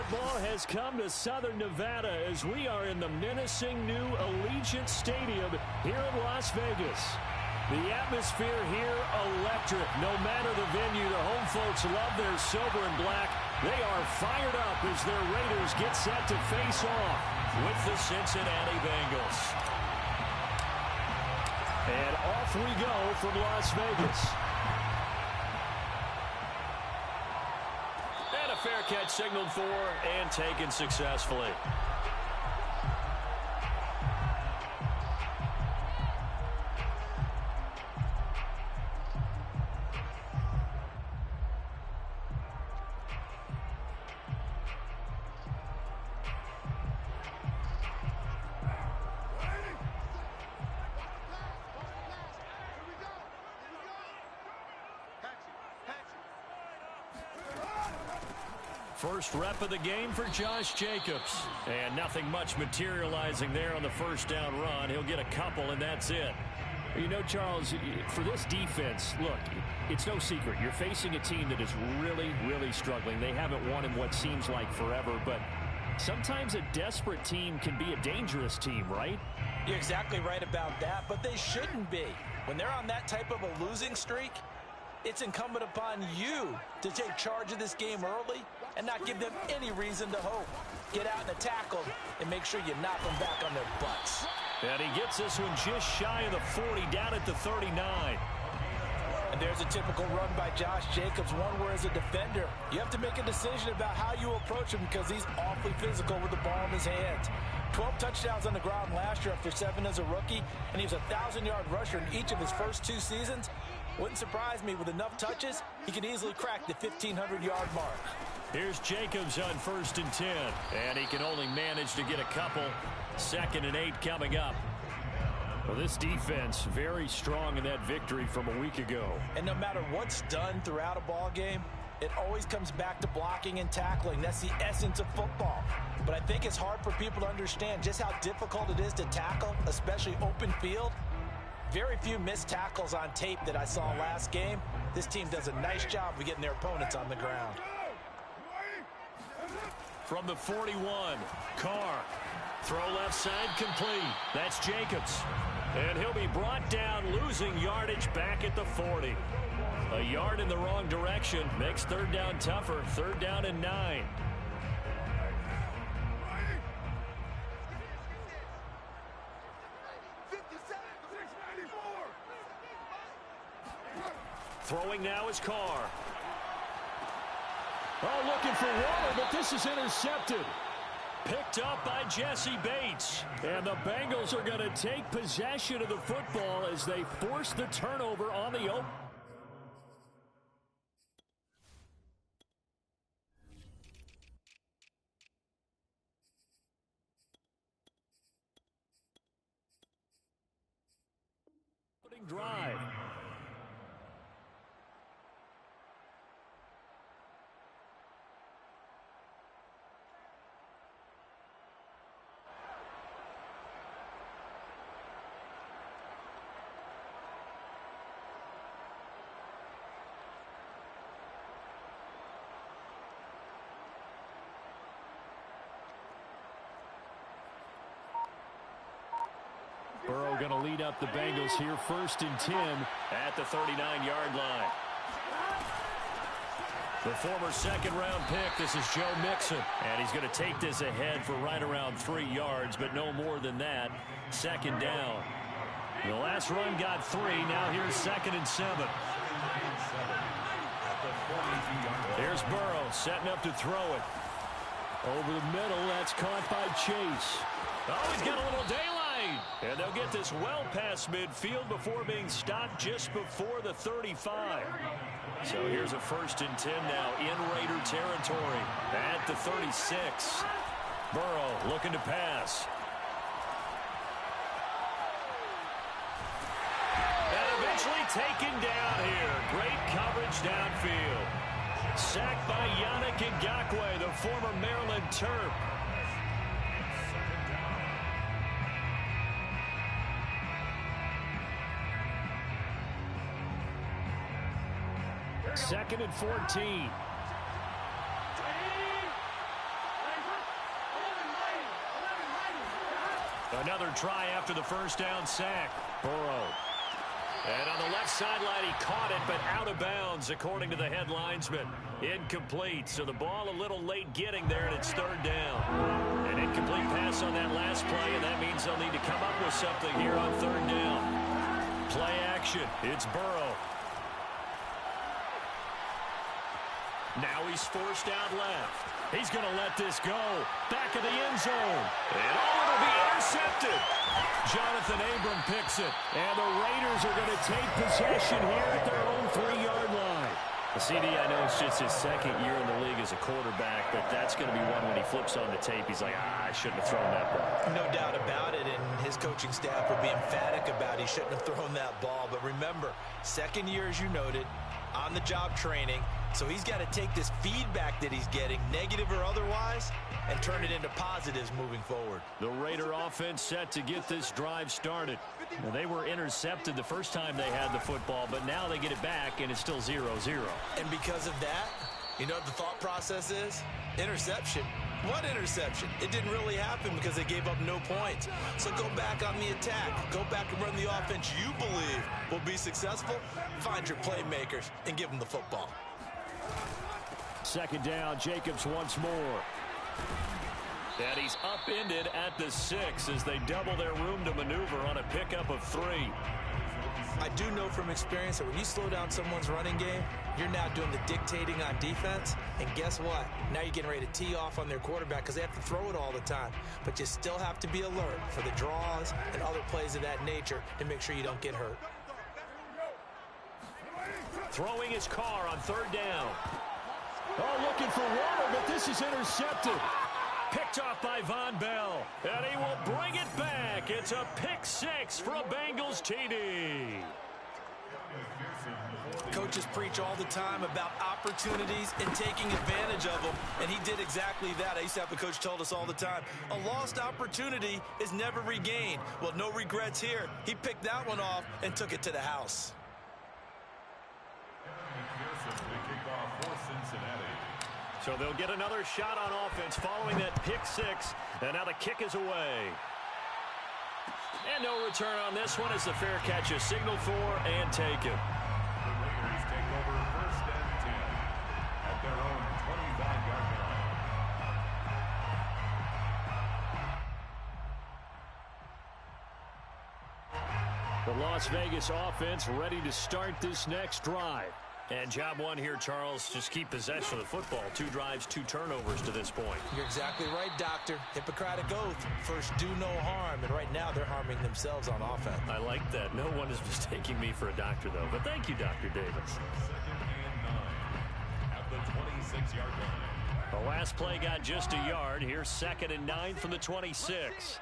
football has come to Southern Nevada as we are in the menacing new Allegiant Stadium here in Las Vegas. The atmosphere here electric. No matter the venue, the home folks love their silver and black. They are fired up as their Raiders get set to face off with the Cincinnati Bengals. And off we go from Las Vegas. And a fair catch signaled for and taken successfully. First rep of the game for Josh Jacobs. And nothing much materializing there on the first down run. He'll get a couple, and that's it. You know, Charles, for this defense, look, it's no secret. You're facing a team that is really, really struggling. They haven't won in what seems like forever, but sometimes a desperate team can be a dangerous team, right? You're exactly right about that, but they shouldn't be. When they're on that type of a losing streak, it's incumbent upon you to take charge of this game early and not give them any reason to hope. Get out and attack them and make sure you knock them back on their butts. And he gets this one just shy of the 40, down at the 39. And there's a typical run by Josh Jacobs, one where as a defender, you have to make a decision about how you approach him because he's awfully physical with the ball in his hands. 12 touchdowns on the ground last year after 7 as a rookie, and he was a 1,000-yard rusher in each of his first 2 seasons. Wouldn't surprise me, with enough touches, he could easily crack the 1,500-yard mark. Here's Jacobs on 1st and 10, and he can only manage to get a couple. 2nd and 8 coming up. Well, this defense very strong in that victory from a week ago. And no matter what's done throughout a ball game, it always comes back to blocking and tackling. That's the essence of football. But I think it's hard for people to understand just how difficult it is to tackle, especially open field. Very few missed tackles on tape that I saw last game. This team does a nice job of getting their opponents on the ground. From the 41, Carr. Throw left side complete. That's Jacobs. And he'll be brought down, losing yardage back at the 40. A yard in the wrong direction makes 3rd down tougher. 3rd down and 9. Throwing now is Carr. Oh, looking for Waller, but this is intercepted. Picked up by Jesse Bates. And the Bengals are going to take possession of the football as they force the turnover on the opening drive. Burrow going to lead up the Bengals here, 1st and 10 at the 39-yard line. The former 2nd-round pick, this is Joe Mixon, and he's going to take this ahead for right around 3 yards, but no more than that. 2nd down. The last run got 3. Now here's 2nd and 7. Here's Burrow setting up to throw it. Over the middle, that's caught by Chase. Oh, he's got a little daylight. And they'll get this well past midfield before being stopped just before the 35. So here's a 1st and 10 now in Raider territory at the 36. Burrow looking to pass. And eventually taken down here. Great coverage downfield. Sacked by Yannick Ngakoue, the former Maryland Terp. Second and 14. Another try after the first down sack. Burrow. And on the left sideline, he caught it, but out of bounds, according to the head linesman. Incomplete, so the ball a little late getting there, and it's third down. An incomplete pass on that last play, and that means they'll need to come up with something here on third down. Play action. It's Burrow. Now he's forced out left. He's going to let this go. Back of the end zone. And it'll be intercepted. Jonathan Abram picks it. And the Raiders are going to take possession here at their own 3-yard line. The CD, I know it's just his second year in the league as a quarterback, but that's going to be one when he flips on the tape. He's like, I shouldn't have thrown that ball. No doubt about it, and his coaching staff will be emphatic about he shouldn't have thrown that ball. But remember, second year, as you noted, on-the-job training. So he's got to take this feedback that he's getting, negative or otherwise, and turn it into positives moving forward. The Raider offense set to get this drive started. Now, they were intercepted the first time they had the football, but now they get it back, and it's still 0-0. And because of that, you know what the thought process is? Interception. What interception? It didn't really happen because they gave up no points. So go back on the attack. Go back and run the offense you believe will be successful. Find your playmakers and give them the football. Second down, Jacobs once more. And he's upended at the 6 as they double their room to maneuver on a pickup of 3. I do know from experience that when you slow down someone's running game, you're now doing the dictating on defense. And guess what? Now you're getting ready to tee off on their quarterback because they have to throw it all the time. But you still have to be alert for the draws and other plays of that nature to make sure you don't get hurt. Throwing his car on third down. Oh, looking for water, but this is intercepted. Picked off by Von Bell. And he will bring it back. It's a pick 6 for a Bengals TD. Coaches preach all the time about opportunities and taking advantage of them, and he did exactly that. I used to have a coach told us all the time, a lost opportunity is never regained. Well, no regrets here. He picked that one off and took it to the house. So they'll get another shot on offense following that pick 6, and now the kick is away. And no return on this one as the fair catch is signaled for and taken. The Raiders take over first and 10 at their own 25-yard line. The Las Vegas offense ready to start this next drive. And job one here, Charles, just keep possession of the football. 2 drives, 2 turnovers to this point. You're exactly right, Doctor. Hippocratic oath. First, do no harm. And right now, they're harming themselves on offense. I like that. No one is mistaking me for a doctor, though. But thank you, Dr. Davis. Second and 9 at the 26-yard line. The last play got just a yard. Here's 2nd and 9 from the 26.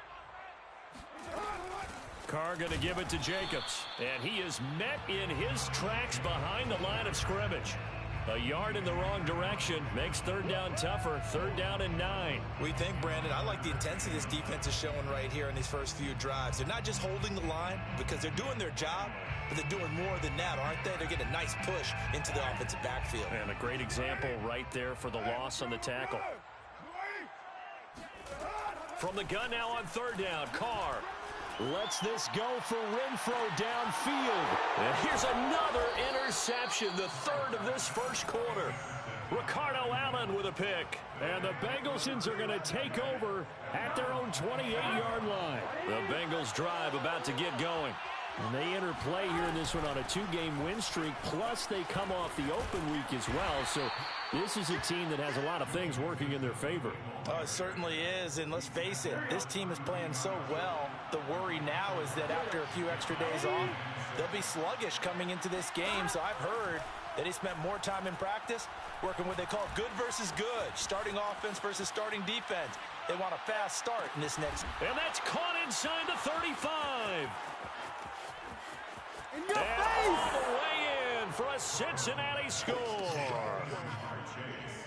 Carr going to give it to Jacobs, and he is met in his tracks behind the line of scrimmage. A yard in the wrong direction makes third down tougher. 3rd down and 9. We think, Brandon, I like the intensity this defense is showing right here in these first few drives. They're not just holding the line because they're doing their job, but they're doing more than that, aren't they? They're getting a nice push into the offensive backfield. And a great example right there for the loss on the tackle. From the gun now on 3rd down, Carr lets this go for Renfro downfield. And here's another interception, the 3rd of this first quarter. Ricardo Allen with a pick. And the Bengals are going to take over at their own 28-yard line. The Bengals drive about to get going. And they enter play here in this one on a 2-game win streak, plus they come off the open week as well. So this is a team that has a lot of things working in their favor. Oh, it certainly is, and let's face it, this team is playing so well. The worry now is that after a few extra days off, they'll be sluggish coming into this game. So I've heard that he spent more time in practice working what they call good versus good, starting offense versus starting defense. They want a fast start in this next. And that's caught inside the 35. In your and face! all the way in for a Cincinnati score.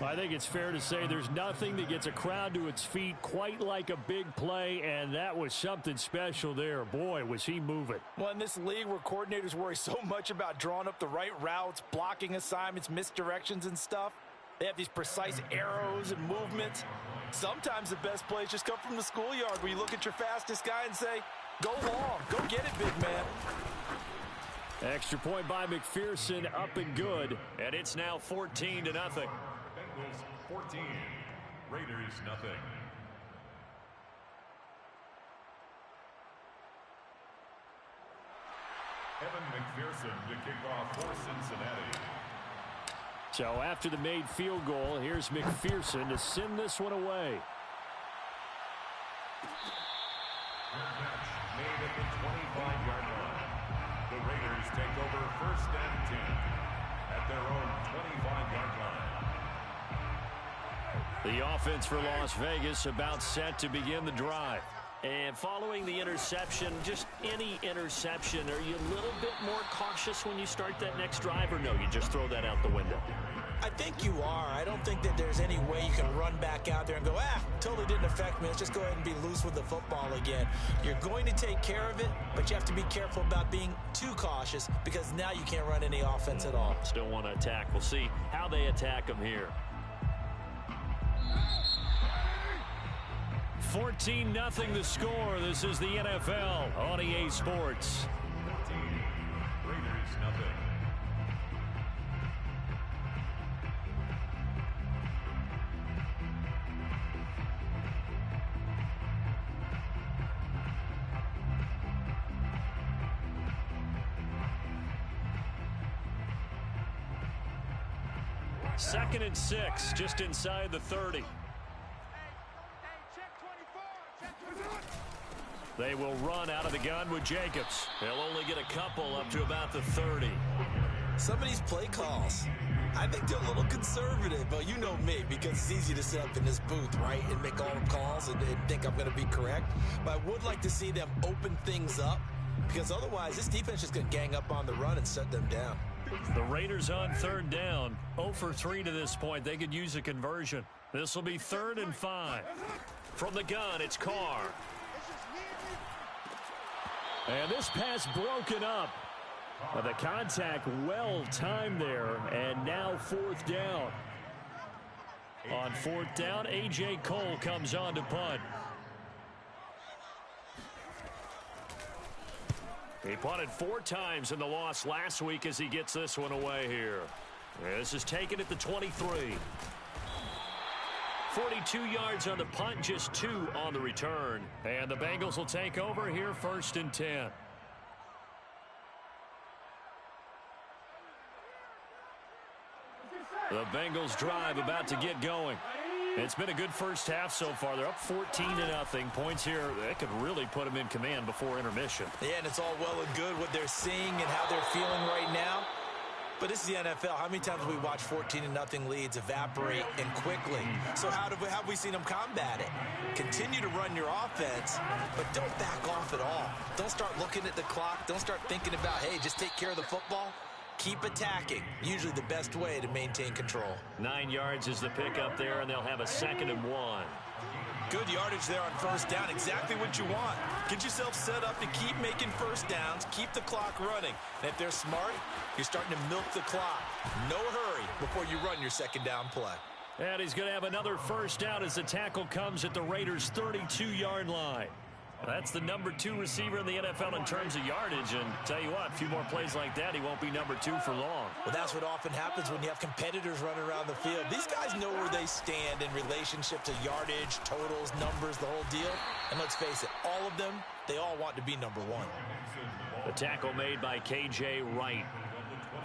I think it's fair to say there's nothing that gets a crowd to its feet quite like a big play, and that was something special there. Boy, was he moving. Well, in this league where coordinators worry so much about drawing up the right routes, blocking assignments, misdirections and stuff, they have these precise arrows and movements. Sometimes the best plays just come from the schoolyard where you look at your fastest guy and say, go long, go get it, big man. Extra point by McPherson, up and good. And it's now 14-0. Bengals 14, Raiders nothing. Evan McPherson to kick off for Cincinnati. So after the made field goal, here's McPherson to send this one away. Catch made at the 25-yard line. The Raiders take over 1st and 10 at their own 25-yard line. The offense for Las Vegas about set to begin the drive. And following the interception, just any interception, are you a little bit more cautious when you start that next drive, or no, you just throw that out the window? I think you are. I don't think that there's any way you can run back out there and go, totally didn't affect me. Let's just go ahead and be loose with the football again. You're going to take care of it, but you have to be careful about being too cautious because now you can't run any offense at all. Still want to attack. We'll see how they attack them here. 14-0 the score. This is the NFL on EA Sports. 14, Raiders nothing. Second and 6, just inside the 30. They will run out of the gun with Jacobs. They'll only get a couple up to about the 30. Some of these play calls, I think they're a little conservative, but you know me, because it's easy to sit up in this booth, right, and make all the calls and think I'm going to be correct. But I would like to see them open things up, because otherwise this defense is going to gang up on the run and shut them down. The Raiders on 3rd down, 0 for 3 to this point. They could use a conversion. This will be 3rd and 5. From the gun, it's Carr. And this pass broken up. The contact well timed there, and now 4th down. On 4th down, A.J. Cole comes on to punt. He punted 4 times in the loss last week as he gets this one away here. This is taken at the 23. 42 yards on the punt, just 2 on the return. And the Bengals will take over here 1st and 10. The Bengals drive about to get going. It's been a good first half so far. They're up 14-0. Points here, that could really put them in command before intermission. Yeah, and it's all well and good what they're seeing and how they're feeling right now. But this is the NFL. How many times have we watched 14-0 leads evaporate and quickly? So how have we seen them combat it? Continue to run your offense, but don't back off at all. Don't start looking at the clock. Don't start thinking about, hey, just take care of the football. Keep attacking. Usually the best way to maintain control. 9 yards is the pickup there, and they'll have a 2nd and 1. Good yardage there on 1st down. Exactly what you want. Get yourself set up to keep making 1st downs. Keep the clock running. And if they're smart, you're starting to milk the clock. No hurry before you run your 2nd down play. And he's going to have another 1st down as the tackle comes at the Raiders' 32-yard line. That's the number 2 receiver in the NFL in terms of yardage. And tell you what, a few more plays like that, he won't be number 2 for long. Well, that's what often happens when you have competitors running around the field. These guys know where they stand in relationship to yardage, totals, numbers, the whole deal. And let's face it, all of them, they all want to be number 1. The tackle made by K.J. Wright.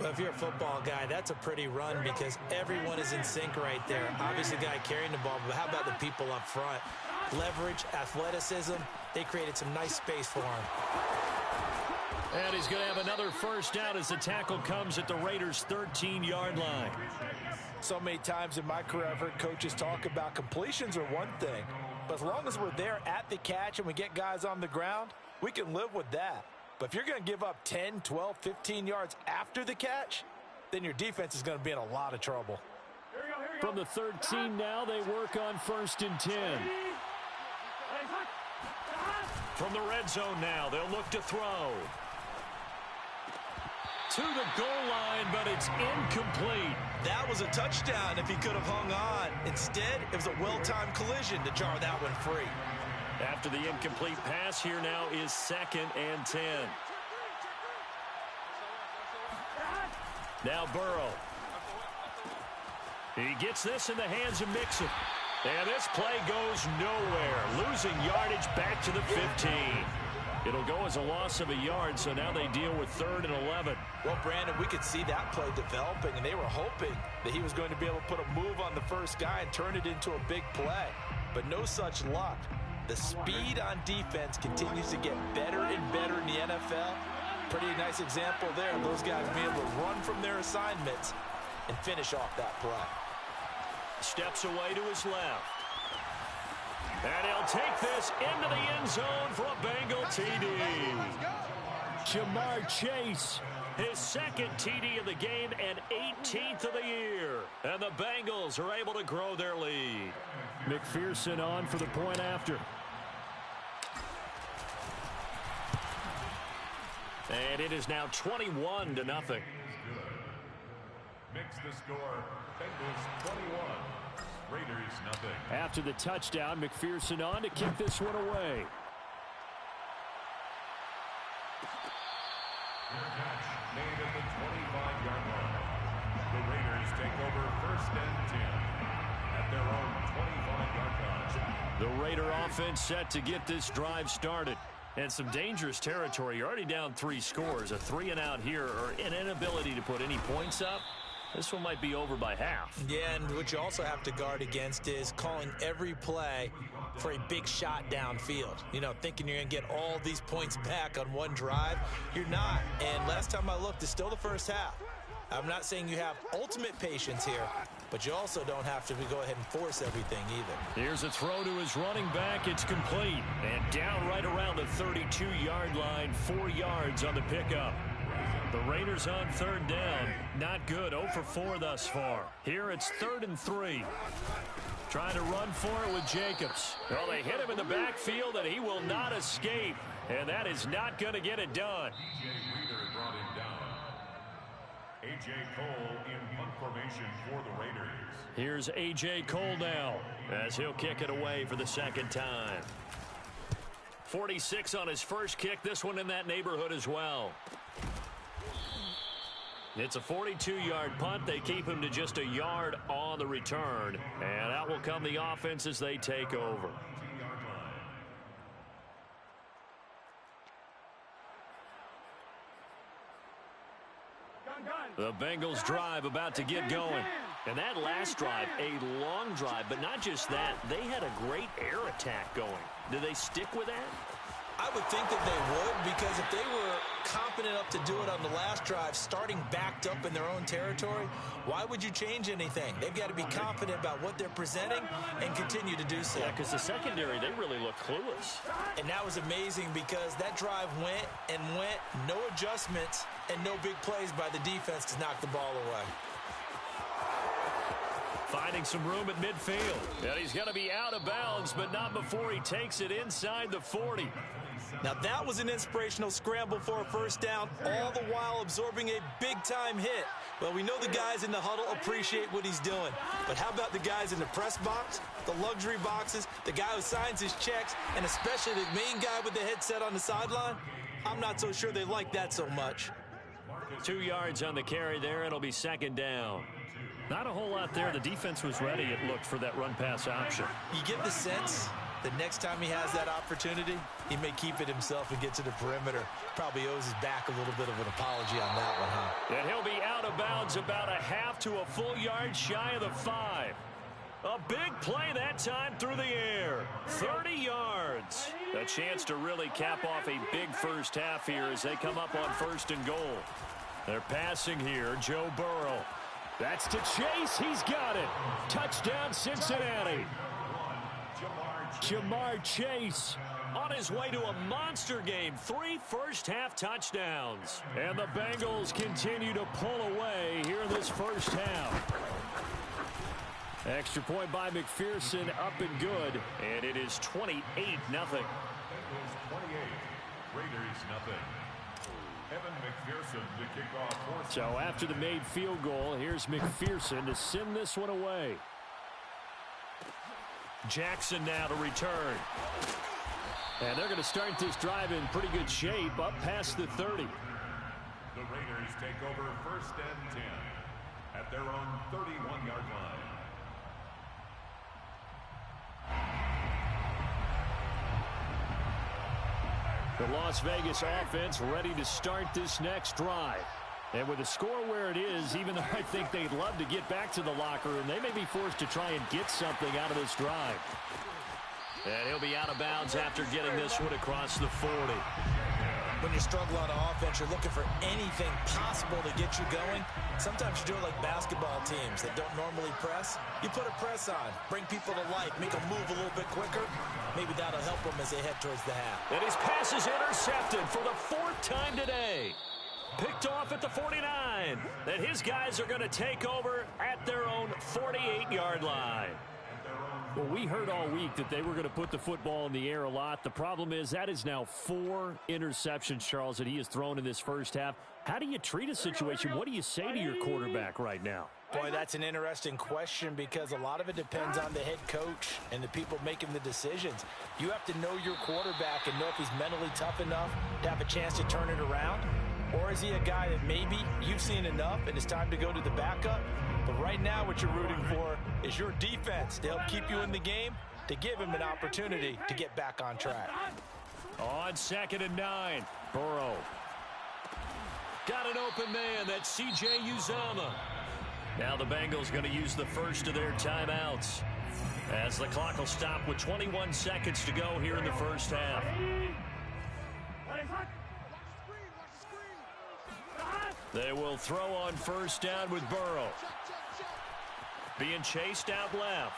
Well, if you're a football guy, that's a pretty run because everyone is in sync right there. Obviously, the guy carrying the ball, but how about the people up front? Leverage, athleticism, they created some nice space for him. And he's going to have another 1st down as the tackle comes at the Raiders' 13-yard line. So many times in my career, I've heard coaches talk about completions are one thing, but as long as we're there at the catch and we get guys on the ground, we can live with that. But if you're going to give up 10, 12, 15 yards after the catch, then your defense is going to be in a lot of trouble. From the 13 now, they work on 1st and 10. From the red zone now, they'll look to throw. to the goal line, but it's incomplete. That was a touchdown if he could have hung on. Instead, it was a well-timed collision to jar that one free. After the incomplete pass, here now is 2nd and 10. Now Burrow. He gets this in the hands of Mixon. And this play goes nowhere. Losing yardage back to the 15. It'll go as a loss of a yard, so now they deal with 3rd and 11. Well, Brandon, we could see that play developing, and they were hoping that he was going to be able to put a move on the first guy and turn it into a big play. But no such luck. The speed on defense continues to get better and better in the NFL. Pretty nice example there of those guys being able to run from their assignments and finish off that play. Steps away to his left. And he'll take this into the end zone for a Bengal TD. Jamar Chase, his 2nd TD of the game and 18th of the year. And the Bengals are able to grow their lead. McPherson on for the point after. And it is now 21-0. Mix the score. Bengals 21. Raiders nothing. After the touchdown, McPherson on to kick this one away. Catch made at the 25-yard line. The Raiders take over 1st and 10 at their own 25-yard line. The Raider offense set to get this drive started. And some dangerous territory. You're already down 3 scores. A 3-and-out here, or an inability to put any points up. This one might be over by half. Yeah, and what you also have to guard against is calling every play for a big shot downfield. You know, thinking you're going to get all these points back on one drive. You're not. And last time I looked, it's still the first half. I'm not saying you have ultimate patience here, but you also don't have to go ahead and force everything either. Here's a throw to his running back. It's complete. And down right around the 32-yard line, 4 yards on the pickup. The Raiders on 3rd down. Not good. 0 for 4 thus far. Here it's 3rd and 3. Trying to run for it with Jacobs. Well, they hit him in the backfield, and he will not escape. And that is not going to get it done. A.J. Reader brought him down. A.J. Cole in punt formation for the Raiders. Here's A.J. Cole now as he'll kick it away for the 2nd time. 46 on his first kick. This one in that neighborhood as well. It's a 42-yard punt. They keep him to just a yard on the return. And out will come the offense as they take over. The Bengals drive about to get going. And that last drive, a long drive, but not just that. They had a great air attack going. Do they stick with that? I would think that they would, because if they were confident enough to do it on the last drive, starting backed up in their own territory, why would you change anything? They've got to be confident about what they're presenting and continue to do so. Yeah, because the secondary, they really look clueless. And that was amazing because that drive went and went, no adjustments, and no big plays by the defense to knock the ball away. Finding some room at midfield. And he's going to be out of bounds, but not before he takes it inside the 40. Now that was an inspirational scramble for a first down, all the while absorbing a big-time hit. Well, we know the guys in the huddle appreciate what he's doing. But how about the guys in the press box, the luxury boxes, the guy who signs his checks, and especially the main guy with the headset on the sideline? I'm not so sure they like that so much. 2 yards on the carry there. It'll be 2nd down. Not a whole lot there. The defense was ready, it looked, for that run-pass option. You get the sense that next time he has that opportunity, he may keep it himself and get to the perimeter. Probably owes his back a little bit of an apology on that one, huh? And he'll be out of bounds about a half to a full yard shy of the 5. A big play that time through the air. 30 yards. A chance to really cap off a big first half here as they come up on 1st and goal. They're passing here. Joe Burrow. That's to Chase. He's got it. Touchdown, Cincinnati. Jamar Chase on his way to a monster game. 3 first-half touchdowns. And the Bengals continue to pull away here in this first half. Extra point by McPherson, up and good. And it is 28-0. Bengals 28, Raiders nothing. So after the made field goal, here's McPherson to send this one away. Jackson now to return. And they're going to start this drive in pretty good shape up past the 30. The Raiders take over 1st and 10 at their own 31-yard line. The Las Vegas offense ready to start this next drive. And with the score where it is, even though I think they'd love to get back to the locker room, they may be forced to try and get something out of this drive. And he'll be out of bounds after getting this one across the 40. When you struggle on offense, you're looking for anything possible to get you going. Sometimes you do it like basketball teams that don't normally press. You put a press on, bring people to life, make them move a little bit quicker. Maybe that'll help them as they head towards the half. And his pass is intercepted for the 4th time today. Picked off at the 49. That his guys are going to take over at their own 48-yard line. Well, we heard all week that they were going to put the football in the air a lot. The problem is that is now 4 interceptions, Charles, that he has thrown in this first half. How do you treat a situation? What do you say to your quarterback right now? Boy, that's an interesting question because a lot of it depends on the head coach and the people making the decisions. You have to know your quarterback and know if he's mentally tough enough to have a chance to turn it around. Or is he a guy that maybe you've seen enough and it's time to go to the backup? But right now what you're rooting for is your defense to help keep you in the game, to give him an opportunity to get back on track. On 2nd and 9, Burrow. Got an open man. That's C.J. Uzomah. Now the Bengals going to use the first of their timeouts as the clock will stop with 21 seconds to go here in the first half. They will throw on 1st down with Burrow. Being chased out left.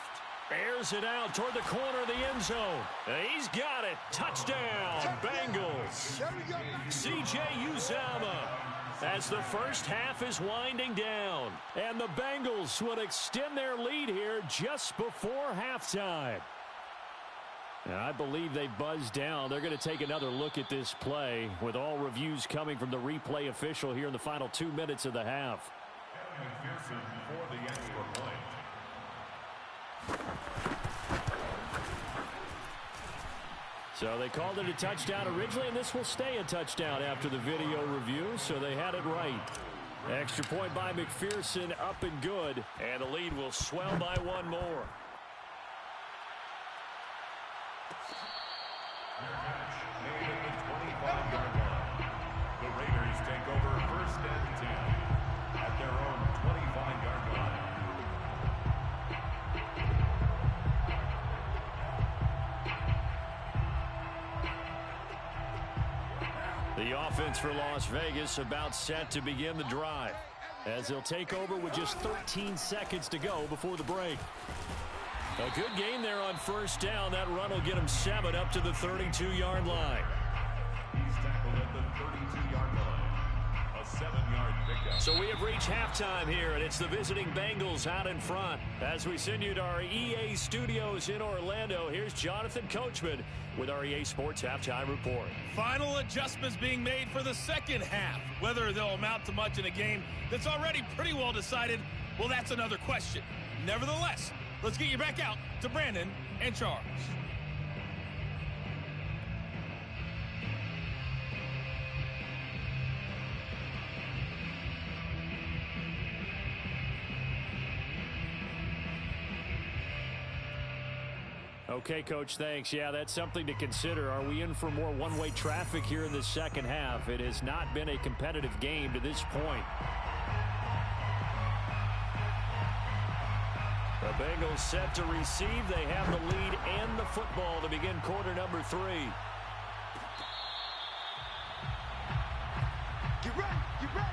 Airs it out toward the corner of the end zone. He's got it. Touchdown, Bengals. C.J. Uzomah as the first half is winding down. And the Bengals will extend their lead here just before halftime. And I believe they buzzed down. They're going to take another look at this play with all reviews coming from the replay official here in the final 2 minutes of the half. McPherson for the extra point. So they called it a touchdown originally, and this will stay a touchdown after the video review, so they had it right. Extra point by McPherson, up and good, and the lead will swell by 1 more. Made at the 25-yard line. The Raiders take over 1st and 10 at their own 25-yard line. The offense for Las Vegas about set to begin the drive as they'll take over with just 13 seconds to go before the break. A good game there on 1st down. That run will get him 7 up to the 32-yard line. He's tackled at the 32-yard line. A 7-yard pickup. So we have reached halftime here, and it's the visiting Bengals out in front. As we send you to our EA studios in Orlando, here's Jonathan Coachman with our EA Sports Halftime Report. Final adjustments being made for the second half. Whether they'll amount to much in a game that's already pretty well decided, well, that's another question. Nevertheless, let's get you back out to Brandon and Charles. Okay, Coach, thanks. Yeah, that's something to consider. Are we in for more one-way traffic here in the second half? It has not been a competitive game to this point. The Bengals set to receive. They have the lead and the football to begin quarter number 3. Get ready, get ready.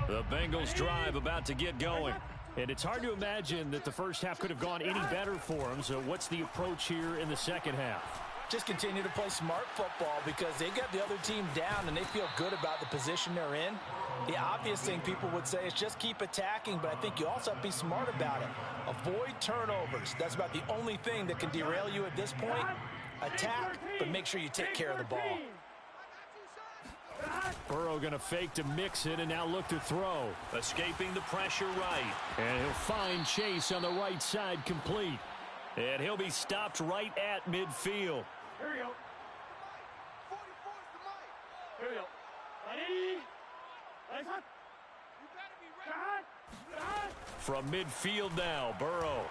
The Bengals drive about to get going. And it's hard to imagine that the first half could have gone any better for them. So what's the approach here in the second half? Just continue to play smart football because they got the other team down and they feel good about the position they're in. The obvious thing people would say is just keep attacking, but I think you also have to be smart about it. Avoid turnovers. That's about the only thing that can derail you at this point. Attack, but make sure you take care of the ball. Burrow going to fake to mix it and now look to throw. Escaping the pressure right. And he'll find Chase on the right side complete. And he'll be stopped right at midfield. Here we go. 44's the mic. Here we go. Ready? Nice one. You better be ready. From midfield now, Burrow.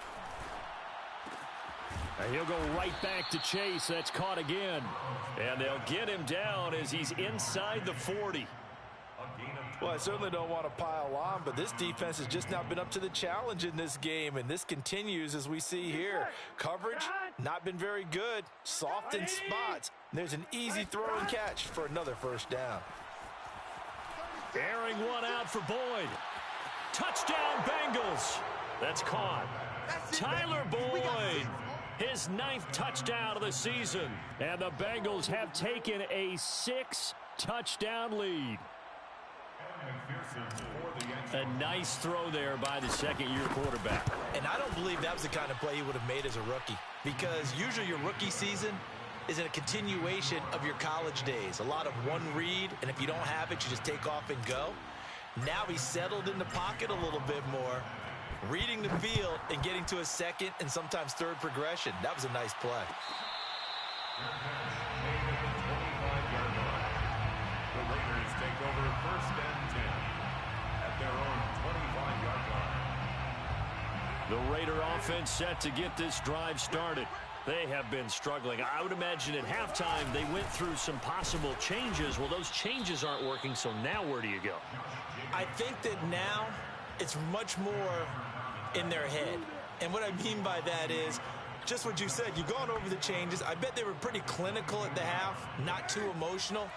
And he'll go right back to Chase. That's caught again. And they'll get him down as he's inside the 40. Well, I certainly don't want to pile on, but this defense has just not been up to the challenge in this game, and this continues as we see here. Coverage, not been very good. Soft in spots. There's an easy throw and catch for another first down. Airing one out for Boyd. Touchdown, Bengals. That's caught. Tyler Boyd. His 9th touchdown of the season. And the Bengals have taken a 6-touchdown lead. A nice throw there by the second-year quarterback. And I don't believe that was the kind of play he would have made as a rookie, because usually your rookie season is a continuation of your college days. A lot of one read, and if you don't have it, you just take off and go. Now he's settled in the pocket a little bit more, reading the field and getting to a second and sometimes third progression. That was a nice play. The Raiders take over first and 10 at their own 25-yard line. The Raider offense set to get this drive started. They have been struggling. I would imagine at halftime they went through some possible changes. Well, those changes aren't working, so now where do you go? I think that now it's much more in their head. And what I mean by that is just what you said. You've gone over the changes. I bet they were pretty clinical at the half, not too emotional.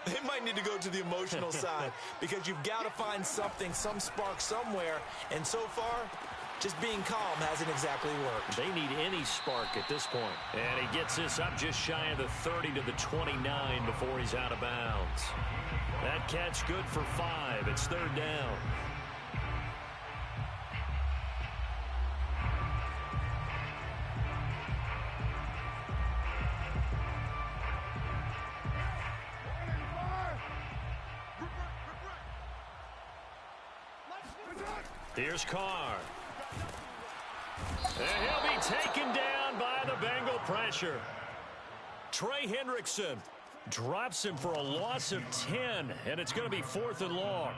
They might need to go to the emotional side because you've got to find something, some spark somewhere. And so far, just being calm hasn't exactly worked. They need any spark at this point. And he gets this up just shy of the 30 to the 29 before he's out of bounds. That catch good for 5. It's third down. Here's Carr. And he'll be taken down by the Bengal pressure. Trey Hendrickson drops him for a loss of 10, and it's going to be 4th and long.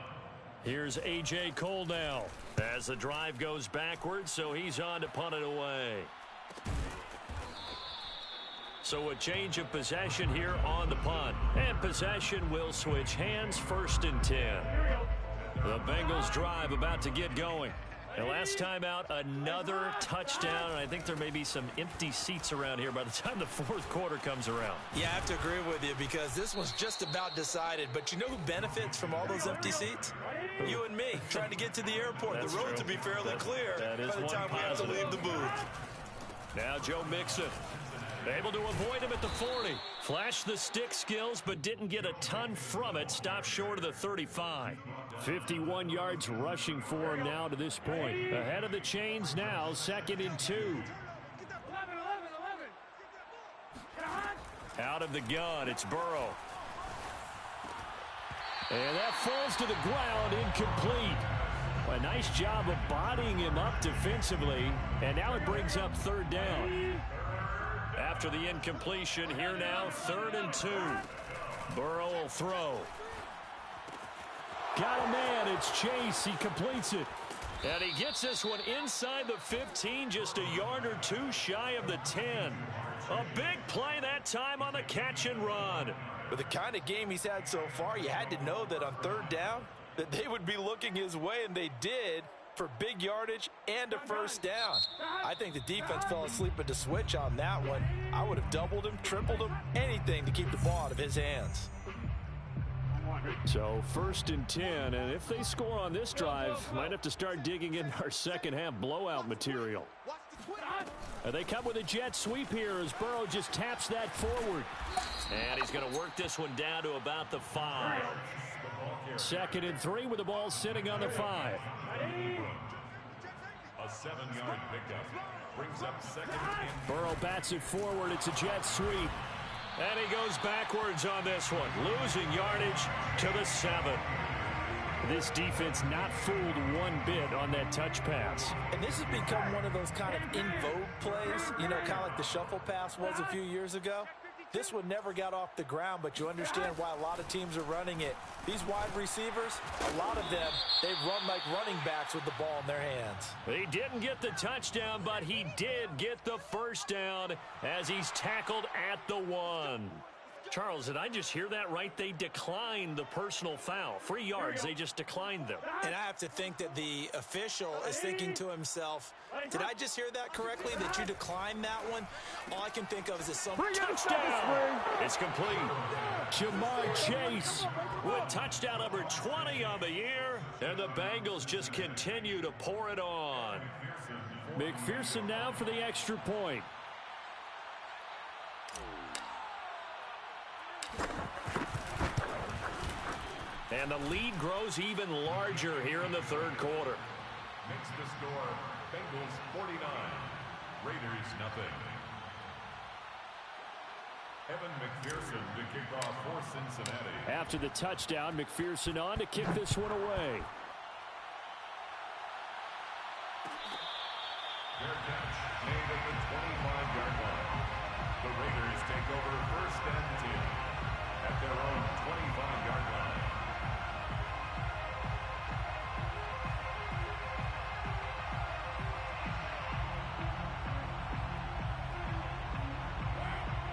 Here's A.J. Cole now as the drive goes backwards, so he's on to punt it away. So a change of possession here on the punt, and possession will switch hands. 1st and 10. The Bengals drive about to get going. And last time out, another touchdown. And I think there may be some empty seats around here by the time the 4th quarter comes around. Yeah, I have to agree with you because this one's just about decided. But you know who benefits from all those empty seats? You and me, trying to get to the airport. The roads will be fairly clear by the time we have to leave the booth. Now Joe Mixon, able to avoid him at the 40. Flashed the stick skills, but didn't get a ton from it. Stopped short of the 35. 51 yards rushing for him now to this point. Ahead of the chains now, 2nd and 2. Out of the gun, it's Burrow. And that falls to the ground, incomplete. A nice job of bodying him up defensively, and now it brings up 3rd down. After the incompletion, here now, 3rd and 2. Burrow will throw. Got a man, it's Chase, he completes it. And he gets this one inside the 15, just a yard or 2 shy of the 10. A big play that time on the catch and run. With the kind of game he's had so far, you had to know that on 3rd down, that they would be looking his way, and they did, for big yardage and a 1st down. I think the defense fell asleep at the switch on that one. I would have doubled him, tripled him, anything to keep the ball out of his hands. So 1st and 10, and if they score on this drive, might have to start digging in our second half blowout material. They come with a jet sweep here as Burrow just taps that forward. And he's going to work this one down to about the 5. 2nd and 3 with the ball sitting on the 5. A 7-yard pickup brings up 2nd and... Burrow bats it forward. It's a jet sweep. And he goes backwards on this one, losing yardage to the 7. This defense not fooled one bit on that touch pass. And this has become one of those kind of in vogue plays, you know, kind of like the shuffle pass was a few years ago. This one never got off the ground, but you understand why a lot of teams are running it. These wide receivers, a lot of them, they run like running backs with the ball in their hands. He didn't get the touchdown, but he did get the first down as he's tackled at the 1. Charles, did I just hear that right? They declined the personal foul. 3 yards, they just declined them. And I have to think that the official is thinking to himself, did I just hear that correctly, that you declined that one? All I can think of is some touchdown. It's complete. Jamar Chase with touchdown number 20 on the year. And the Bengals just continue to pour it on. McPherson now for the extra point. And the lead grows even larger here in the 3rd quarter. Makes the score Bengals 49, Raiders nothing. Evan McPherson to kick off for Cincinnati. After the touchdown, McPherson on to kick this one away. Their catch made at the 25-yard line. The Raiders take over 1st and 10 at their own 25-yard line.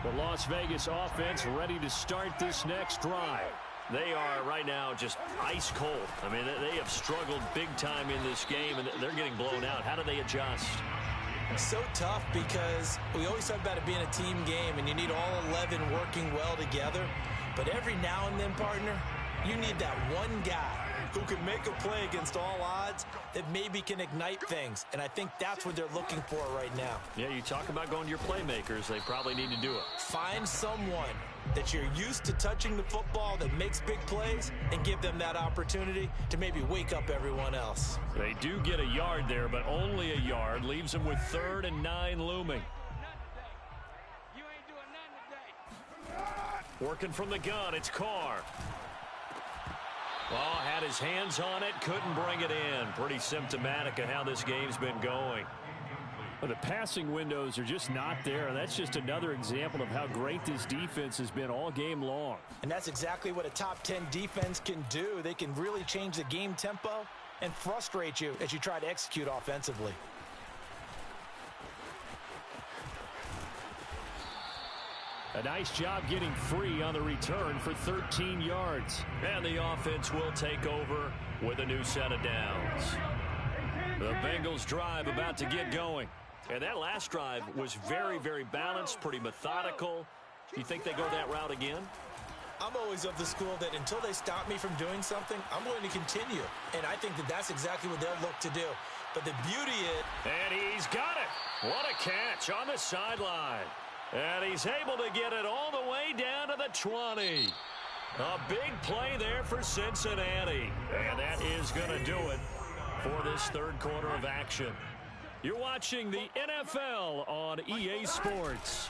The Las Vegas offense ready to start this next drive. They are right now just ice cold. I mean, they have struggled big time in this game, and they're getting blown out. How do they adjust? So tough because we always talk about it being a team game, and you need all 11 working well together. But every now and then, partner, you need that one guy who can make a play against all odds that maybe can ignite things. And I think that's what they're looking for right now. Yeah, you talk about going to your playmakers. They probably need to do it. Find someone that you're used to touching the football that makes big plays and give them that opportunity to maybe wake up everyone else. They do get a yard there, but only a yard. Leaves them with 3rd and 9 looming. Working from the gun, it's Carr. Oh, had his hands on it, couldn't bring it in. Pretty symptomatic of how this game's been going. Well, the passing windows are just not there, and that's just another example of how great this defense has been all game long. And that's exactly what a top 10 defense can do. They can really change the game tempo and frustrate you as you try to execute offensively. A nice job getting free on the return for 13 yards. And the offense will take over with a new set of downs. The Bengals drive about to get going. And that last drive was very, very balanced, pretty methodical. You think they go that route again? I'm always of the school that until they stop me from doing something, I'm going to continue. And I think that that's exactly what they'll look to do. But the beauty is... And he's got it. What a catch on the sideline. And he's able to get it all the way down to the 20. A big play there for Cincinnati. And that is going to do it for this 3rd quarter of action. You're watching the NFL on EA Sports.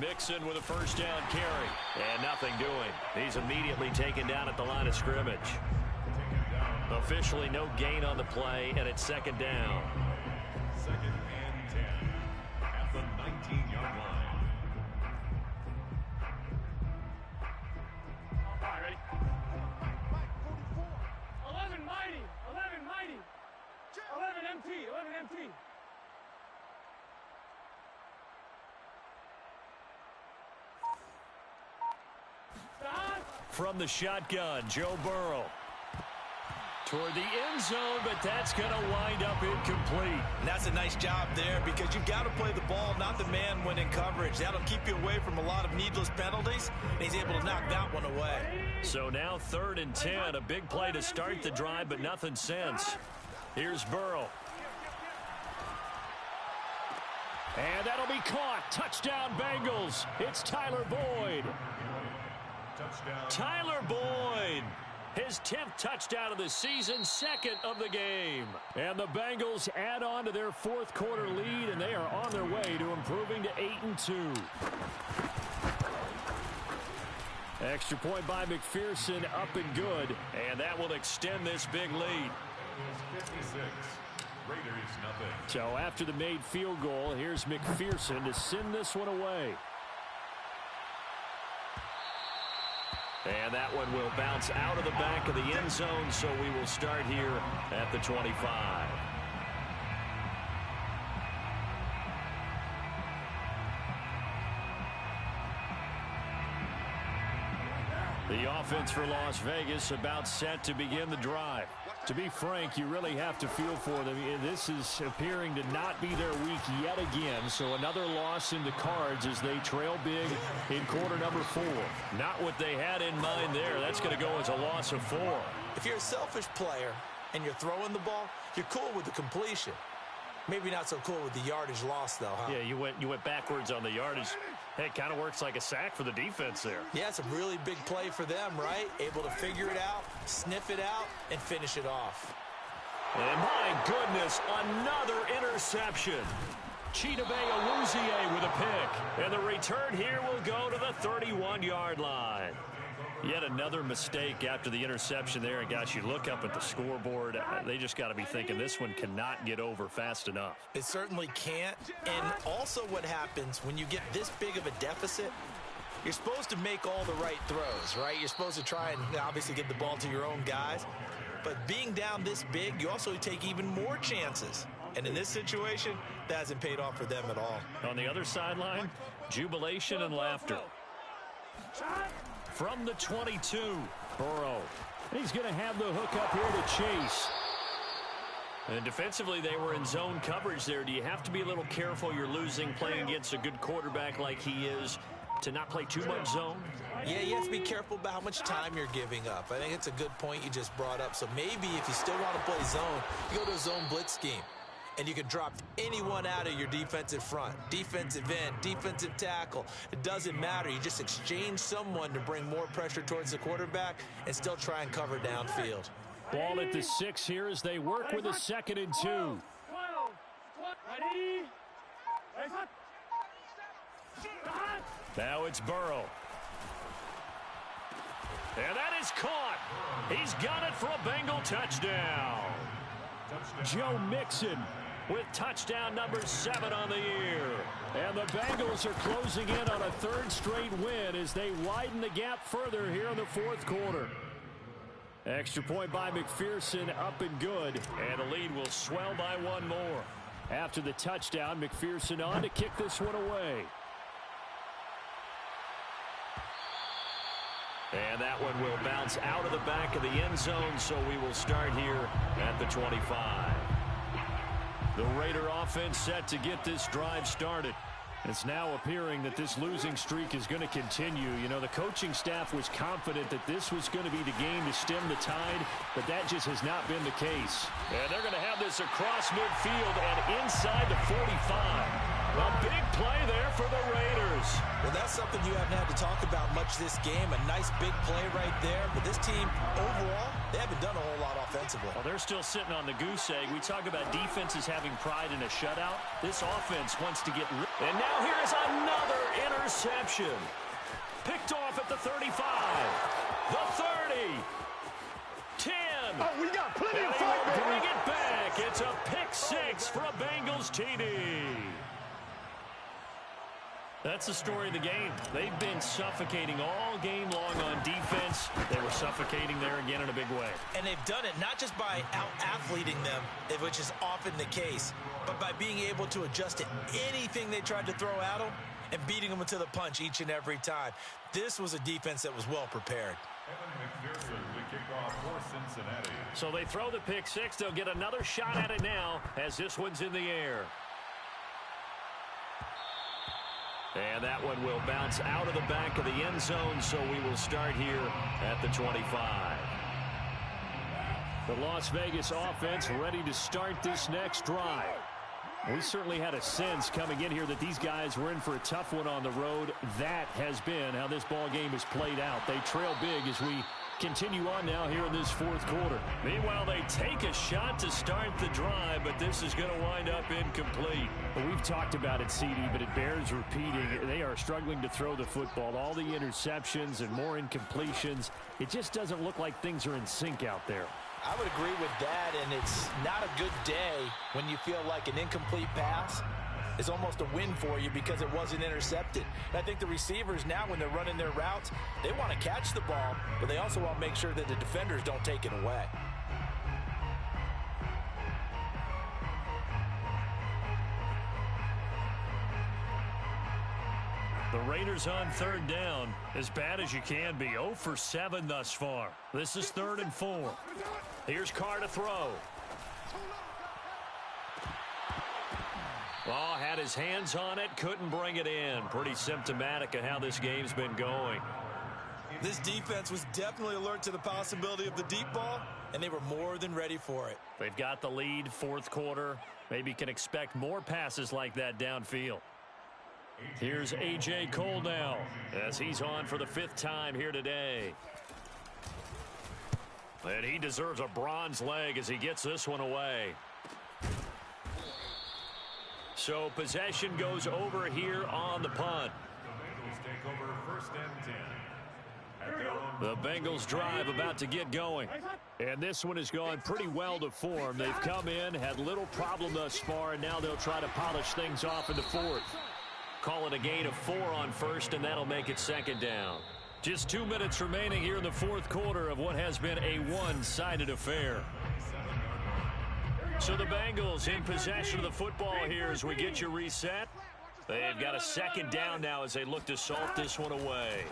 Mixon with a 1st down carry. And nothing doing. He's immediately taken down at the line of scrimmage. Officially no gain on the play, and it's 2nd down. 2nd and 10 at the 19-yard line. All right, ready? 11 mighty, 11 mighty, 11 MT, 11 MT. From the shotgun, Joe Burrow. Toward the end zone, but that's going to wind up incomplete. And that's a nice job there because you've got to play the ball, not the man when in coverage. That'll keep you away from a lot of needless penalties, and he's able to knock that one away. So now 3rd and 10, a big play to start the drive, but nothing since. Here's Burrow. And that'll be caught. Touchdown, Bengals. It's Tyler Boyd. Touchdown. Tyler Boyd. His 10th touchdown of the season, second of the game. And the Bengals add on to their fourth quarter lead, and they are on their way to improving to 8-2. Extra point by McPherson, up and good. And that will extend this big lead. 56. Raiders nothing. So after the made field goal, here's McPherson to send this one away. And that one will bounce out of the back of the end zone, so we will start here at the 25. The offense for Las Vegas about set to begin the drive. To be frank, you really have to feel for them. This is appearing to not be their week yet again, so another loss in the cards as they trail big in quarter number 4. Not what they had in mind there. That's going to go as a loss of 4. If you're a selfish player and you're throwing the ball, you're cool with the completion. Maybe not so cool with the yardage loss, though, huh? Yeah, you went backwards on the yardage. Hey, it kind of works like a sack for the defense there. Yeah, it's a really big play for them, right? Able to figure it out, sniff it out, and finish it off. And my goodness, another interception. Chidobe Awuzie with a pick. And the return here will go to the 31-yard line. Yet another mistake after the interception there. And, gosh, you look up at the scoreboard. They just got to be thinking this one cannot get over fast enough. It certainly can't. And also what happens when you get this big of a deficit, you're supposed to make all the right throws, right? You're supposed to try and obviously get the ball to your own guys. But being down this big, you also take even more chances. And in this situation, that hasn't paid off for them at all. On the other sideline, jubilation and laughter. From the 22, Burrow. He's going to have the hook up here to Chase. And defensively, they were in zone coverage there. Do you have to be a little careful? You're losing playing against a good quarterback like he is to not play too much zone? Yeah, you have to be careful about how much time you're giving up. I think it's a good point you just brought up. So maybe if you still want to play zone, you go to a zone blitz scheme. And you can drop anyone out of your defensive front. Defensive end, defensive tackle. It doesn't matter. You just exchange someone to bring more pressure towards the quarterback and still try and cover downfield. Ball at the 6 here as they work with a 2nd and 2. Now it's Burrow. And that is caught. He's got it for a Bengal touchdown. Joe Mixon with touchdown number 7 on the year. And the Bengals are closing in on a 3rd straight win as they widen the gap further here in the 4th quarter. Extra point by McPherson, up and good. And the lead will swell by 1 more. After the touchdown, McPherson on to kick this one away. And that one will bounce out of the back of the end zone, so we will start here at the 25. The Raider offense set to get this drive started. It's now appearing that this losing streak is going to continue. You know, the coaching staff was confident that this was going to be the game to stem the tide, but that just has not been the case. And they're going to have this across midfield and inside the 45. A big play there for the Raiders. Well, that's something you haven't had to talk about much this game. A nice big play right there. But this team, overall, they haven't done a whole lot offensively. Well, they're still sitting on the goose egg. We talk about defenses having pride in a shutout. This offense wants to get rid. And now here is another interception. Picked off at the 35. The 30. 10. Oh, we got plenty and of fight, baby. Bring it back. It's a pick 6 for a Bengals TD. That's the story of the game. They've been suffocating all game long on defense. They were suffocating there again in a big way. And they've done it not just by out-athleting them, which is often the case, but by being able to adjust to anything they tried to throw at them and beating them into the punch each and every time. This was a defense that was well prepared. McPherson to kick off for Cincinnati. So they throw the pick 6. They'll get another shot at it now as this one's in the air. And that one will bounce out of the back of the end zone, so we will start here at the 25. The Las Vegas offense ready to start this next drive. We certainly had a sense coming in here that these guys were in for a tough one on the road. That has been how this ball game has played out. They trail big as we continue on now here in this fourth quarter. Meanwhile, they take a shot to start the drive, but this is going to wind up incomplete. Well, we've talked about it, CD, but it bears repeating. They are struggling to throw the football. All the interceptions and more incompletions. It just doesn't look like things are in sync out there. I would agree with that, and it's not a good day when you feel like an incomplete pass is almost a win for you because it wasn't intercepted. And I think the receivers now, when they're running their routes, they want to catch the ball, but they also want to make sure that the defenders don't take it away. The Raiders on third down, as bad as you can be. 0 for 7 thus far. This is 3rd and 4. Here's Carr to throw. Oh, had his hands on it, couldn't bring it in. Pretty symptomatic of how this game's been going. This defense was definitely alert to the possibility of the deep ball, and they were more than ready for it. They've got the lead, fourth quarter. Maybe can expect more passes like that downfield. Here's A.J. Cole now, as he's on for the 5th time here today. And he deserves a bronze leg as he gets this one away. So possession goes over here on the punt. Take over 1st and 10. The Bengals drive about to get going. And this one has gone pretty well to form. They've come in, had little problem thus far, and now they'll try to polish things off in the 4th. Call it a gain of 4 on 1st, and that'll make it 2nd down. Just 2 minutes remaining here in the 4th quarter of what has been a one-sided affair. So the Bengals in possession of the football here as we get you reset. They've got a 2nd down now as they look to salt this one away.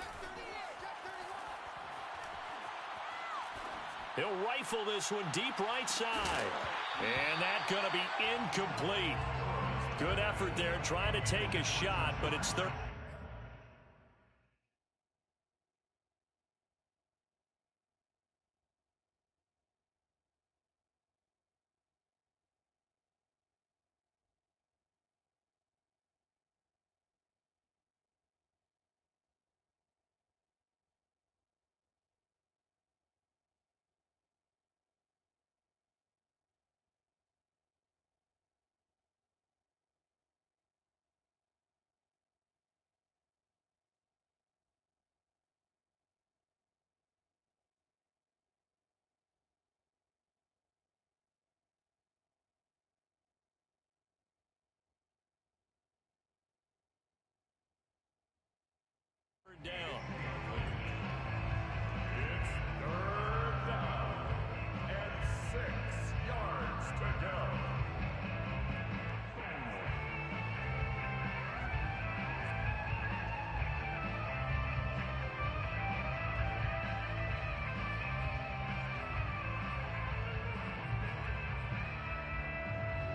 He'll rifle this one deep right side. And that's going to be incomplete. Good effort there trying to take a shot, but it's third. Down. It's 3rd down and 6 yards to go.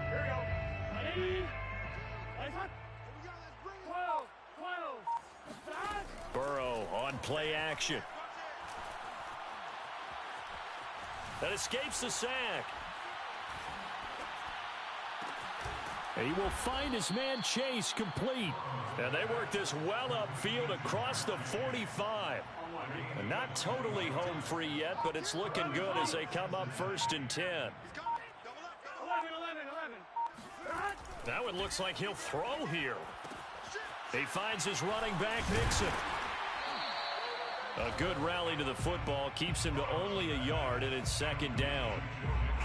Here we go. Ready? Lights up. 12. Burrow on play action. That escapes the sack. And he will find his man Chase complete. And they work this well upfield across the 45. And not totally home free yet, but it's looking good as they come up 1st and 10. 11. Now it looks like he'll throw here. He finds his running back, Nixon. A good rally to the football keeps him to only a yard, and it's 2nd down.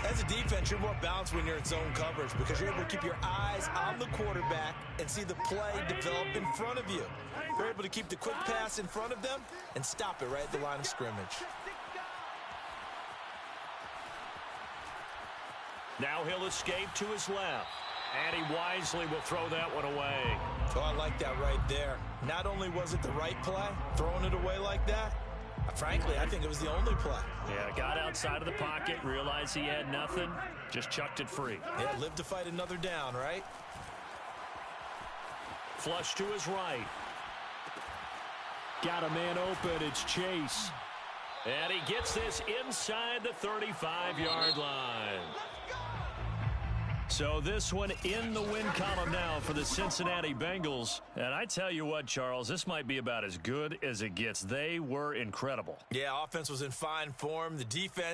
As a defense, you're more balanced when you're in zone coverage because you're able to keep your eyes on the quarterback and see the play develop in front of you. You're able to keep the quick pass in front of them and stop it right at the line of scrimmage. Now he'll escape to his left. And he wisely will throw that one away. Oh, I like that right there. Not only was it the right play, throwing it away like that, frankly, I think it was the only play. Yeah, got outside of the pocket, realized he had nothing, just chucked it free. Yeah, live to fight another down, right? Flush to his right. Got a man open, it's Chase. And he gets this inside the 35-yard line. So this one in the win column now for the Cincinnati Bengals. And I tell you what, Charles, this might be about as good as it gets. They were incredible. Yeah, offense was in fine form. The defense